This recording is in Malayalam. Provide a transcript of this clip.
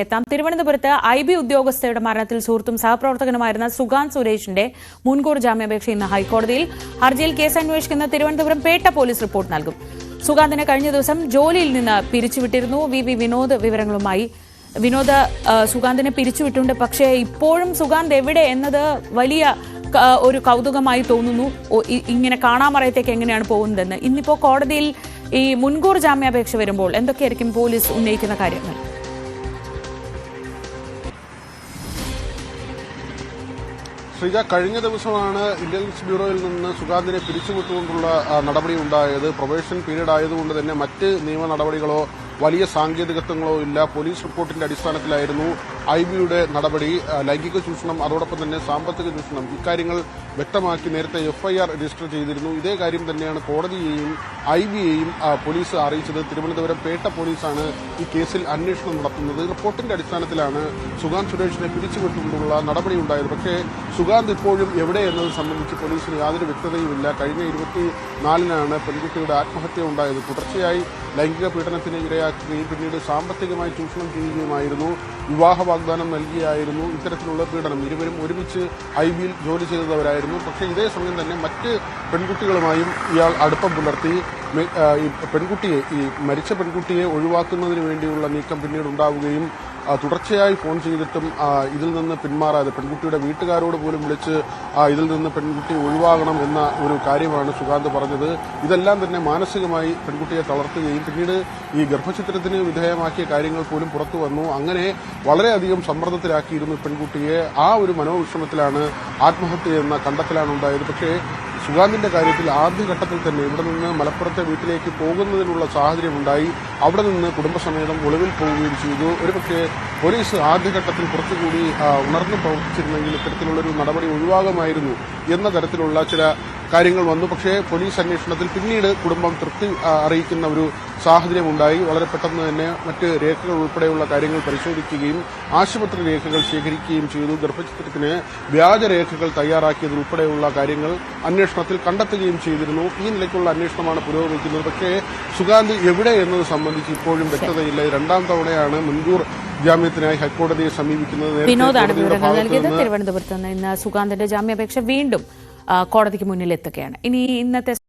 എത്താം. തിരുവനന്തപുരത്ത് IB ഉദ്യോഗസ്ഥയുടെ മരണത്തിൽ സുഹൃത്തും സഹപ്രവർത്തകനുമായിരുന്ന സുഗാന്ത് സുരേഷിന്റെ മുൻകൂർ ജാമ്യാപേക്ഷ ഇന്ന് ഹൈക്കോടതിയിൽ. ഹർജിയിൽ കേസ് അന്വേഷിക്കുന്ന തിരുവനന്തപുരം പേട്ട പോലീസ് റിപ്പോർട്ട് നൽകും. സുഗാന്തിനെ കഴിഞ്ഞ ദിവസം ജോലിയിൽ നിന്ന് പിരിച്ചുവിട്ടിരുന്നു. VV വിനോദ് വിവരങ്ങളുമായി. വിനോദ്, സുഗാന്തിനെ പിരിച്ചുവിട്ടുണ്ട്. പക്ഷേ ഇപ്പോഴും സുഗാന്ത് എവിടെ എന്നത് വലിയ ഒരു കൗതുകമായി തോന്നുന്നു. ഇങ്ങനെ കാണാമറയത്തേക്ക് എങ്ങനെയാണ് പോകുന്നതെന്ന്. ഇന്നിപ്പോ കോടതിയിൽ ഈ മുൻകൂർ ജാമ്യാപേക്ഷ വരുമ്പോൾ എന്തൊക്കെയായിരിക്കും പോലീസ് ഉന്നയിക്കുന്ന കാര്യങ്ങൾ? ശ്രീജ, കഴിഞ്ഞ ദിവസമാണ് ഇന്റലിജൻസ് ബ്യൂറോയിൽ നിന്ന് സുഗാന്തിനെ പിരിച്ചുവിട്ടുകൊണ്ടുള്ള നടപടി ഉണ്ടായത്. പ്രൊബേഷൻ പീരീഡ് ആയതുകൊണ്ട് തന്നെ മറ്റ് നിയമ നടപടികളോ വലിയ സാങ്കേതികത്വങ്ങളോ ഇല്ല. പോലീസ് റിപ്പോർട്ടിന്റെ അടിസ്ഥാനത്തിലായിരുന്നു IBയുടെ നടപടി. ലൈംഗിക ചൂഷണം, അതോടൊപ്പം തന്നെ സാമ്പത്തിക ചൂഷണം, ഇക്കാര്യങ്ങൾ വ്യക്തമാക്കി നേരത്തെ FIR രജിസ്റ്റർ ചെയ്തിരുന്നു. ഇതേ കാര്യം തന്നെയാണ് കോടതിയെയും IBയെയും പോലീസ് അറിയിച്ചത്. തിരുവനന്തപുരം പേട്ട പോലീസാണ് ഈ കേസിൽ അന്വേഷണം നടത്തുന്നത്. റിപ്പോർട്ടിന്റെ അടിസ്ഥാനത്തിലാണ് സുഗാന്ത് സുരേഷിനെ പിരിച്ചുവിട്ടുകൊണ്ടുള്ള നടപടി ഉണ്ടായത്. പക്ഷേ സുഗാന്ത് ഇപ്പോഴും എവിടെ എന്നത് സംബന്ധിച്ച് പോലീസിന് യാതൊരു വ്യക്തതയുമില്ല. കഴിഞ്ഞ 24-നാണ് പെൺകുട്ടിയുടെ ആത്മഹത്യ ഉണ്ടായത്. തുടർച്ചയായി ലൈംഗിക പീഡനത്തിന് ഇരയാക്കുകയും പിന്നീട് സാമ്പത്തികമായി ചൂഷണം ചെയ്യുകയുമായിരുന്നു. വിവാഹ വാഗ്ദാനം നൽകിയായിരുന്നു ഇത്തരത്തിലുള്ള പീഡനം. ഇരുവരും ഒരുമിച്ച് IBയിൽ ജോലി ചെയ്തവരായിരുന്നു. പക്ഷേ ഇതേ സമയം തന്നെ മറ്റ് പെൺകുട്ടികളുമായും ഇയാൾ അടുപ്പം പുലർത്തി. ഈ മരിച്ച പെൺകുട്ടിയെ ഒഴിവാക്കുന്നതിന് വേണ്ടിയുള്ള നീക്കം പിന്നീട് ഉണ്ടാവുകയും തുടർച്ചയായി ഫോൺ ചെയ്തിട്ടും ഇതിൽ നിന്ന് പിന്മാറാതെ പെൺകുട്ടിയുടെ വീട്ടുകാരോട് പോലും വിളിച്ച് ഇതിൽ നിന്ന് പെൺകുട്ടി ഒഴിവാകണം എന്ന ഒരു കാര്യമാണ് സുഗാന്ത് പറഞ്ഞത്. ഇതെല്ലാം തന്നെ മാനസികമായി പെൺകുട്ടിയെ തളർത്തുകയും പിന്നീട് ഈ ഗർഭചിത്രത്തിന് വിധേയമാക്കിയ കാര്യങ്ങൾ പോലും പുറത്തു വന്നു. അങ്ങനെ വളരെയധികം സമ്മർദ്ദത്തിലാക്കിയിരുന്നു പെൺകുട്ടിയെ. ആ ഒരു മനോവിഷമത്തിലാണ് ആത്മഹത്യ എന്ന കണ്ടെത്തലാണ് ഉണ്ടായത്. പക്ഷേ സുഗാന്തിന്റെ കാര്യത്തിൽ ആദ്യഘട്ടത്തിൽ തന്നെ ഇവിടെ നിന്ന് മലപ്പുറത്തെ വീട്ടിലേക്ക് പോകുന്നതിനുള്ള സാഹചര്യമുണ്ടായി. അവിടെ നിന്ന് കുടുംബസമേതം ഒളിവിൽ പോവുകയും ചെയ്തു. ഒരുപക്ഷെ പോലീസ് ആദ്യഘട്ടത്തിൽ കുറച്ചുകൂടി ഉണർന്നു പ്രവർത്തിച്ചിരുന്നെങ്കിൽ ഇത്തരത്തിലുള്ളൊരു നടപടി ഒഴിവാകുമായിരുന്നു എന്ന തരത്തിലുള്ള ചില കാര്യങ്ങൾ വന്നു. പക്ഷേ പോലീസ് അന്വേഷണത്തിൽ പിന്നീട് കുടുംബം തൃപ്തി അറിയിക്കുന്ന ഒരു സാഹചര്യമുണ്ടായി. വളരെ പെട്ടെന്ന് തന്നെ മറ്റ് രേഖകൾ ഉൾപ്പെടെയുള്ള കാര്യങ്ങൾ പരിശോധിക്കുകയും ആശുപത്രി രേഖകൾ ശേഖരിക്കുകയും ചെയ്തു. ഗർഭചിത്രത്തിന് വ്യാജരേഖകൾ തയ്യാറാക്കിയതുൾപ്പെടെയുള്ള കാര്യങ്ങൾ അന്വേഷണത്തിൽ കണ്ടെത്തുകയും ചെയ്തിരുന്നു. ഈ നിലയ്ക്കുള്ള അന്വേഷണമാണ് പുരോഗമിക്കുന്നത്. പക്ഷേ സുഗാന്ത് എവിടെ എന്നത് സംബന്ധിച്ച് ഇപ്പോഴും വ്യക്തതയില്ല. രണ്ടാം തവണയാണ് മുൻകൂർ ജാമ്യത്തിനായി ഹൈക്കോടതിയെ സമീപിക്കുന്നത്. വിനോദാണ് വിവരങ്ങൾ നൽകിയത്. തിരുവനന്തപുരത്ത് നിന്ന് ഇന്ന് സുഗാന്തിന്റെ ജാമ്യാപേക്ഷ വീണ്ടും കോടതിക്ക് മുന്നിൽ എത്തുകയാണ്. ഇനി ഇന്നത്തെ